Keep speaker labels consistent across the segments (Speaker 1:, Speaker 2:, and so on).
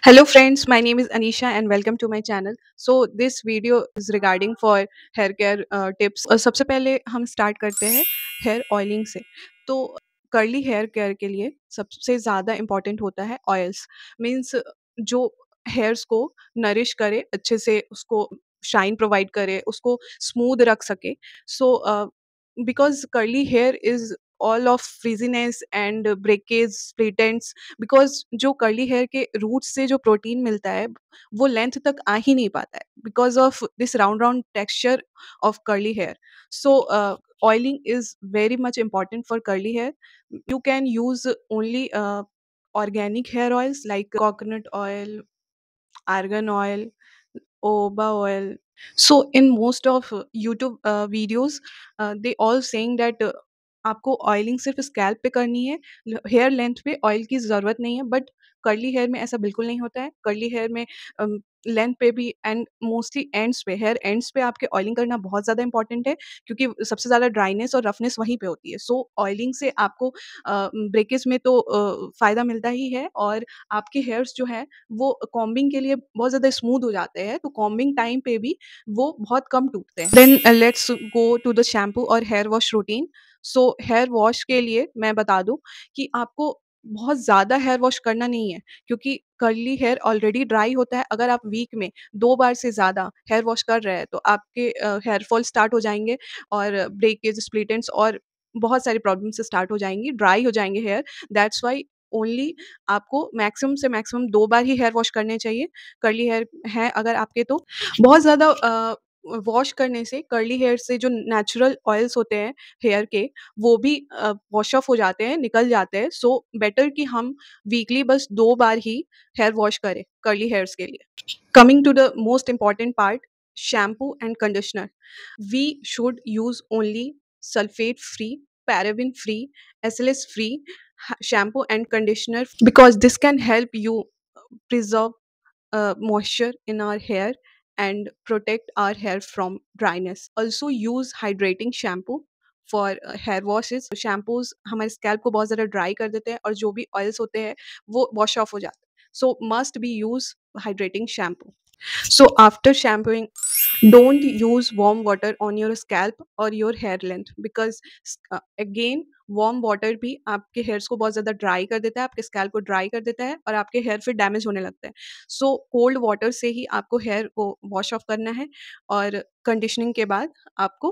Speaker 1: Hello friends, my name is Anisha and welcome to my channel. So this video is regarding for hair care tips. सबसे पहले हम start करते हैं hair oiling से। तो curly hair care के लिए सबसे ज़्यादा इम्पॉर्टेंट होता है ऑयल्स। मीन्स जो हेयर्स को नरिश करे, अच्छे से उसको शाइन प्रोवाइड करे, उसको स्मूथ रख सके। So because curly here is all of frizziness and breakage split ends, because जो कर्ली हेयर के रूट से जो प्रोटीन मिलता है वो लेंथ तक आ ही नहीं पाता है because of this round round texture of curly hair. So oiling is very much important for curly hair. You can use only organic hair oils like coconut oil, argan oil, jojoba oil. So in most of YouTube videos, they all saying that आपको oiling सिर्फ scalp पे करनी है, hair length पे oil की ज़रूरत नहीं है. बट कर्ली हेयर में ऐसा बिल्कुल नहीं होता है. कर्ली हेयर में लेंथ पे भी एंड मोस्टली एंड्स पे, हेयर एंड्स पे आपके ऑयलिंग करना बहुत ज़्यादा इंपॉर्टेंट है, क्योंकि सबसे ज़्यादा ड्राइनेस और रफनेस वहीं पे होती है. सो ऑयलिंग से आपको ब्रेकेज में तो फ़ायदा मिलता ही है, और आपके हेयर्स जो है वो कॉम्बिंग के लिए बहुत ज़्यादा स्मूथ हो जाते हैं, तो कॉम्बिंग टाइम पे भी वो बहुत कम टूटते हैं. Then let's go to the shampoo और hair wash routine. So hair wash के लिए मैं बता दूँ कि आपको बहुत ज़्यादा हेयर वॉश करना नहीं है, क्योंकि कर्ली हेयर ऑलरेडी ड्राई होता है. अगर आप वीक में 2 बार से ज़्यादा हेयर वॉश कर रहे हैं, तो आपके हेयर फॉल स्टार्ट हो जाएँगे, और ब्रेकेज, स्प्लिट एंड्स और बहुत सारी प्रॉब्लम्स स्टार्ट हो जाएँगी, ड्राई हो जाएँगे हेयर. दैट्स व्हाई ओनली आपको मैक्सिमम से मैक्सिमम 2 बार ही हेयर वॉश करने चाहिए. कर्ली हेयर हैं अगर आपके, तो बहुत ज़्यादा वॉश करने से कर्ली हेयर से जो नेचुरल ऑयल्स होते हैं हेयर के, वो भी वॉश ऑफ हो जाते हैं, निकल जाते हैं. सो बेटर कि हम वीकली बस 2 बार ही हेयर वॉश करें कर्ली हेयर्स के लिए. Coming to the most important part, shampoo and conditioner. We should use only sulfate free, paraben free, SLS free shampoo and conditioner, because this can help you preserve moisture in our hair and protect our hair from dryness. Also use hydrating shampoo for hair washes. Shampoos हमारे scalp को बहुत ज़्यादा dry कर देते हैं, और जो भी ऑयल्स होते हैं वो वॉश ऑफ हो जाते हैं. सो must be use hydrating shampoo. So after shampooing, don't use warm water on your scalp or your hair length, because again warm water भी आपके हेयर्स को बहुत ज़्यादा ड्राई कर देता है, आपके स्कैल्प को ड्राई कर देता है, और आपके हेयर फिर डैमेज होने लगते हैं. सो कोल्ड वाटर से ही आपको हेयर को वॉश ऑफ करना है, और कंडीशनिंग के बाद आपको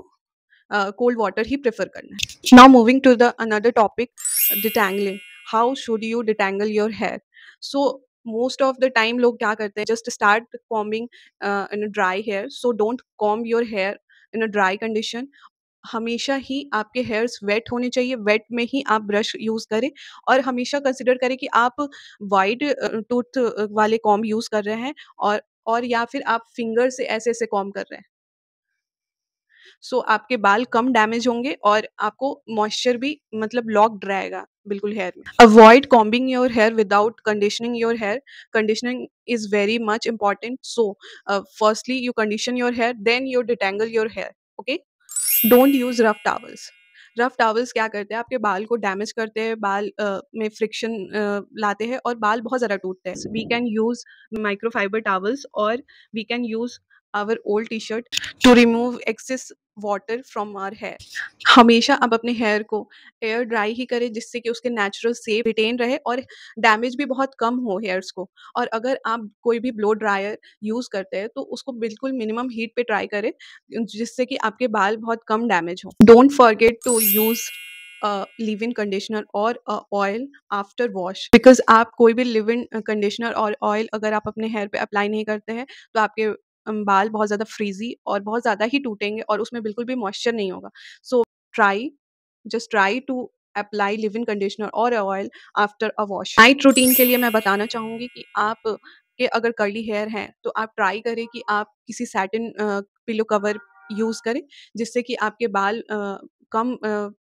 Speaker 1: कोल्ड वाटर ही प्रेफर करना है. Now moving to the another topic, detangling. How should you detangle your hair? So most of the time लोग क्या करते हैं, just start combing in a dry hair. So don't comb your hair in a dry condition. हमेशा ही आपके hairs wait होने चाहिए, wait में ही आप ब्रश यूज़ करें, और हमेशा कंसिडर करें कि आप वाइड टूथ वाले कॉम्ब यूज़ कर रहे हैं, और या फिर आप फिंगर से ऐसे-ऐसे कॉम्ब कर रहे हैं. सो आपके बाल कम डैमेज होंगे, और आपको मॉइस्चर भी मतलब लॉक्ड रहेगा बिल्कुल हेयर में. Avoid combing your hair without conditioning your hair. Conditioning is very much important. So firstly you condition your hair, then you detangle your hair. Okay. Don't use rough towels. Rough towels क्या करते हैं, आपके बाल को damage करते हैं, बाल में फ्रिक्शन लाते हैं, और बाल बहुत ज़्यादा टूटते हैं. We can use microfibre towels, और we can use our old T shirt to remove excess water from our hair. हमेशा आप अपने हेयर को एयर ड्राई ही करें, जिससे कि उसके नेचुरल शेप रिटेन रहे, और डैमेज भी बहुत कम हो हेयर्स को. और अगर आप कोई भी ब्लो ड्रायर यूज़ करते हैं, तो उसको बिल्कुल मिनिमम हीट पे ट्राई करें, जिससे कि आपके बाल बहुत कम डैमेज हो. Don't forget to use leave in conditioner और ऑयल आफ्टर वॉश, बिकॉज आप कोई भी लिव इन कंडीशनर और ऑयल अगर आप अपने हेयर पे अप्लाई नहीं करते हैं, तो आपके बाल बहुत ज़्यादा फ्रीजी और बहुत ज़्यादा ही टूटेंगे, और उसमें बिल्कुल भी मॉइस्चर नहीं होगा. So try just try to apply leave in conditioner और oil after a wash. Night routine के लिए मैं बताना चाहूँगी कि आप के अगर कर्ली हेयर हैं, तो आप ट्राई करें कि आप किसी सैटिन पिलो कवर यूज़ करें, जिससे कि आपके बाल कम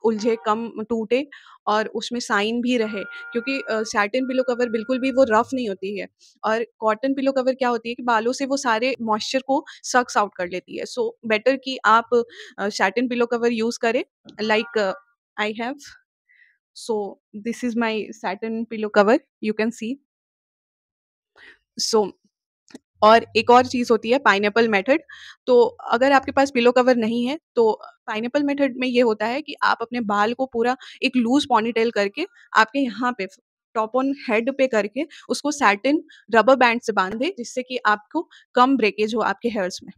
Speaker 1: उलझे, कम टूटे, और उसमें शाइन भी रहे, क्योंकि सैटिन पिलो कवर बिल्कुल भी वो रफ नहीं होती है, और कॉटन पिलो कवर क्या होती है कि बालों से वो सारे मॉइस्चर को सक्स आउट कर लेती है. सो बेटर कि आप सैटिन पिलो कवर यूज़ करें, like I have. So this is my satin pillow cover, you can see. सो और एक और चीज़ होती है पाइनएप्पल मेथड। तो अगर आपके पास पिलो कवर नहीं है, तो पाइनएप्पल मेथड में ये होता है कि आप अपने बाल को पूरा एक लूज़ पोनीटेल करके आपके यहाँ पे टॉप ऑन हेड पे करके उसको सैटिन रबर बैंड से बाँध दें, जिससे कि आपको कम ब्रेकेज हो आपके हेयर्स में।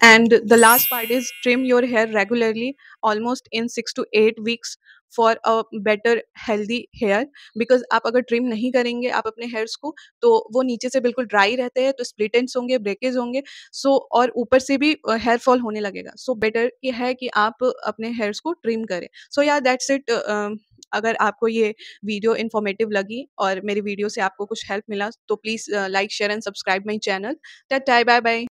Speaker 1: And the last part is trim your hair regularly, almost in 6 to 8 weeks for a better healthy hair. Because आप अगर ट्रिम नहीं करेंगे आप अपने हेयर्स को, तो वो नीचे से बिल्कुल ड्राई रहते हैं, तो स्प्लिट एंड्स होंगे, ब्रेकेज होंगे। सो और ऊपर से भी हेयर फॉल होने लगेगा। सो बेटर ये है कि आप अपने हेयर्स को ट्रिम करें। सो या दैट्स इट। अगर आपको ये वीडियो इन्फॉर्मेटिव लगी और मेरी वीडियो से आपको कुछ हेल्प मिला, तो please like share and subscribe my channel. Tata, bye bye.